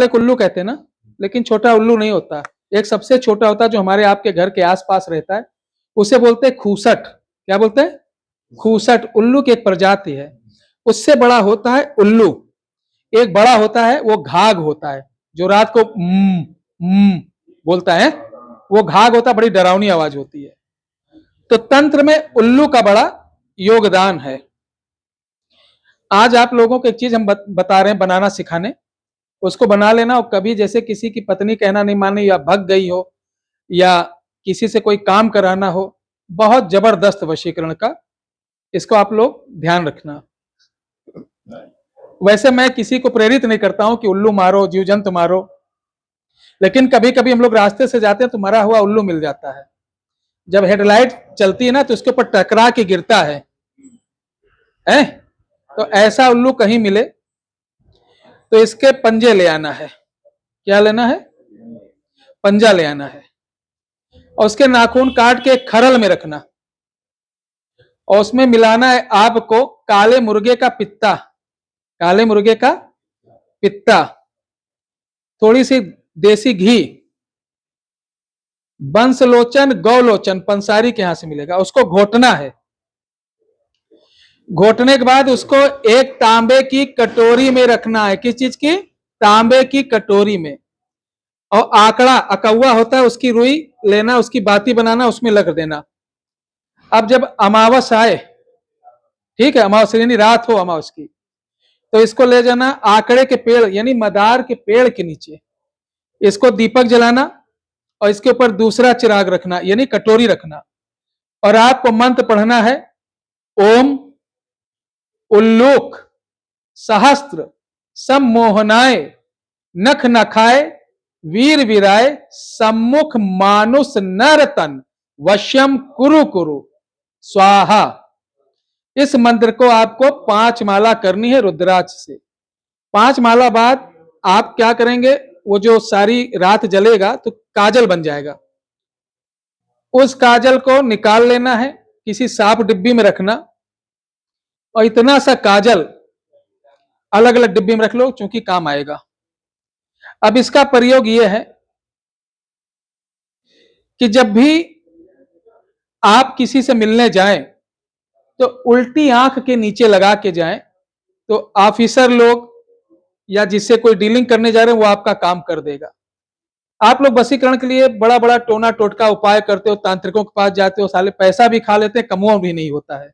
वाले को उल्लू कहते हैं ना, लेकिन छोटा उल्लू नहीं होता, एक सबसे छोटा होता है जो हमारे आपके घर के आसपास रहता है, उसे बोलते हैं खूसट। क्या बोलते हैं? खूसट। उल्लू की एक प्रजाति है। उससे बड़ा होता है उल्लू। एक बड़ा होता है वो घाघ होता है, जो रात को बोलता है, वो घाघ होता है, बड़ी डरावनी आवाज होती है। तो तंत्र में उल्लू का बड़ा योगदान है। आज आप लोगों को एक चीज हम बता रहे हैं बनाना सिखाने, उसको बना लेना। और कभी जैसे किसी की पत्नी कहना नहीं मानी, या भग गई हो, या किसी से कोई काम कराना हो, बहुत जबरदस्त वशीकरण का, इसको आप लोग ध्यान रखना। वैसे मैं किसी को प्रेरित नहीं करता हूं कि उल्लू मारो, जीव जंतु मारो, लेकिन कभी कभी हम लोग रास्ते से जाते हैं तो मरा हुआ उल्लू मिल जाता है। जब हेडलाइट चलती है ना तो उसके ऊपर टकरा के गिरता है, तो ऐसा उल्लू कहीं मिले तो इसके पंजे ले आना है। क्या लेना है? पंजा ले आना है, और उसके नाखून काट के खरल में रखना, और उसमें मिलाना है आपको काले मुर्गे का पित्ता। काले मुर्गे का पित्ता, थोड़ी सी देसी घी, बंसलोचन गौलोचन पंसारी के यहां से मिलेगा, उसको घोटना है। घोटने के बाद उसको एक तांबे की कटोरी में रखना है। किस चीज की? तांबे की कटोरी में। और आंकड़ा अकौआ होता है, उसकी रुई लेना, उसकी बाती बनाना, उसमें लग देना। अब जब अमावस आए, ठीक है, अमावस यानी रात हो अमावस की, तो इसको ले जाना आंकड़े के पेड़ यानी मदार के पेड़ के नीचे, इसको दीपक जलाना, और इसके ऊपर दूसरा चिराग रखना यानी कटोरी रखना, और आपको मंत्र पढ़ना है, ओम उल्लूक सहस्त्र सम्मोहनाय नख नखाय वीर वीराय सम्मुख मानुष नरतन वश्यम कुरु कुरु स्वाहा। इस मंत्र को आपको 5 माला करनी है रुद्राक्ष से। 5 माला बाद आप क्या करेंगे, वो जो सारी रात जलेगा तो काजल बन जाएगा। उस काजल को निकाल लेना है, किसी साफ डिब्बी में रखना, और इतना सा काजल अलग अलग डिब्बी में रख लो, चूंकि काम आएगा। अब इसका प्रयोग यह है कि जब भी आप किसी से मिलने जाएं तो उल्टी आंख के नीचे लगा के जाएं, तो ऑफिसर लोग या जिससे कोई डीलिंग करने जा रहे हैं वो आपका काम कर देगा। आप लोग वशीकरण के लिए बड़ा बड़ा टोना टोटका उपाय करते हो, तांत्रिकों के पास जाते हो, साले पैसा भी खा लेते हैं, कमुआ भी नहीं होता है।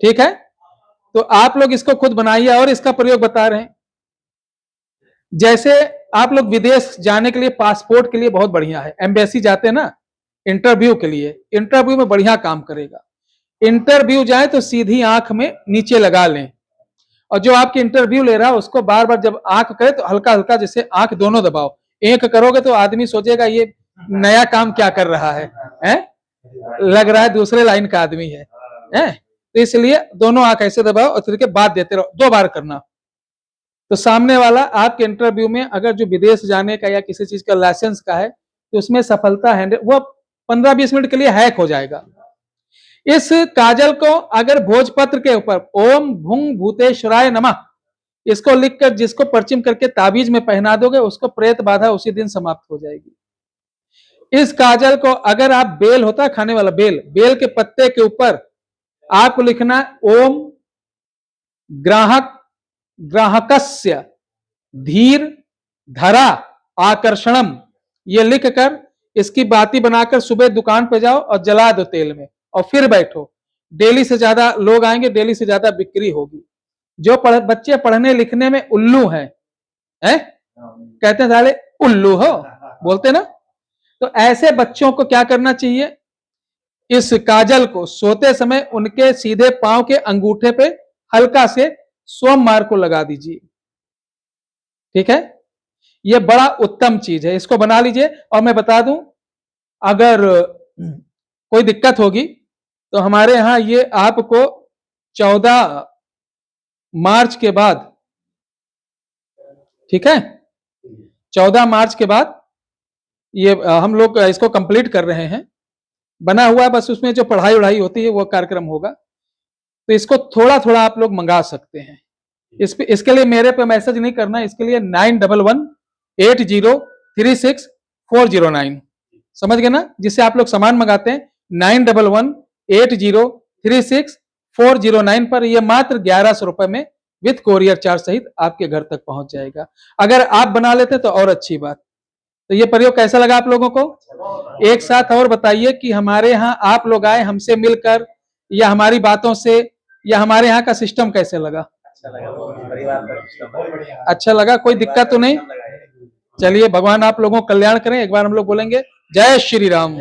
ठीक है, तो आप लोग इसको खुद बनाइए, और इसका प्रयोग बता रहे हैं। जैसे आप लोग विदेश जाने के लिए पासपोर्ट के लिए बहुत बढ़िया है, एम्बेसी जाते हैं ना इंटरव्यू के लिए, इंटरव्यू में बढ़िया काम करेगा। इंटरव्यू जाए तो सीधी आंख में नीचे लगा लें, और जो आपकी इंटरव्यू ले रहा है उसको बार बार जब आंख करे तो हल्का हल्का जैसे आंख दोनों दबाओ। एक करोगे तो आदमी सोचेगा ये नया काम क्या कर रहा है, लग रहा है दूसरे लाइन का आदमी है, तो इसलिए दोनों आंख ऐसे दबाओ और फिर के बाद देते रहो, 2 बार करना। तो सामने वाला आपके इंटरव्यू में अगर जो विदेश जाने का या किसी चीज का लाइसेंस का है तो उसमें सफलता है, वो 15-20 मिनट के लिए हैक हो जाएगा। इस काजल को अगर भोजपत्र के ऊपर ओम भुंग भूतेश्वराय नमः इसको लिखकर जिसको परचिम करके ताबीज में पहना दोगे, उसको प्रेत बाधा उसी दिन समाप्त हो जाएगी। इस काजल को अगर आप बेल होता है खाने वाला बेल, बेल के पत्ते के ऊपर आपको लिखना ओम ग्राहकस्य धीर धरा आकर्षणम, ये लिखकर इसकी बाती बनाकर सुबह दुकान पे जाओ और जला दो तेल में, और फिर बैठो। डेली से ज्यादा लोग आएंगे, डेली से ज्यादा बिक्री होगी। जो बच्चे पढ़ने लिखने में उल्लू हैं, कहते हैं साले उल्लू हो, बोलते ना, तो ऐसे बच्चों को क्या करना चाहिए, इस काजल को सोते समय उनके सीधे पांव के अंगूठे पे हल्का से सोमवार को लगा दीजिए। ठीक है, यह बड़ा उत्तम चीज है, इसको बना लीजिए। और मैं बता दूं, अगर कोई दिक्कत होगी तो हमारे यहां ये आपको 14 मार्च के बाद, ठीक है, 14 मार्च के बाद ये हम लोग इसको कंप्लीट कर रहे हैं, बना हुआ है, बस उसमें जो पढ़ाई उढ़ाई होती है वो कार्यक्रम होगा। तो इसको थोड़ा थोड़ा आप लोग मंगा सकते हैं। इसके लिए मेरे पे मैसेज नहीं करना, इसके लिए 9111 9180364009। समझ गए ना, जिससे आप लोग सामान मंगाते हैं 9180364009 पर। यह मात्र 1100 रुपए में विथ कोरियर चार्ज सहित आपके घर तक पहुंच जाएगा। अगर आप बना लेते तो और अच्छी बात। तो ये प्रयोग कैसा लगा आप लोगों को? एक साथ और बताइए कि हमारे यहाँ आप लोग आए हमसे मिलकर, या हमारी बातों से, या हमारे यहाँ का सिस्टम कैसे लगा? अच्छा लगा, कोई दिक्कत तो नहीं? चलिए, भगवान आप लोगों को कल्याण करें। एक बार हम लोग बोलेंगे जय श्री राम।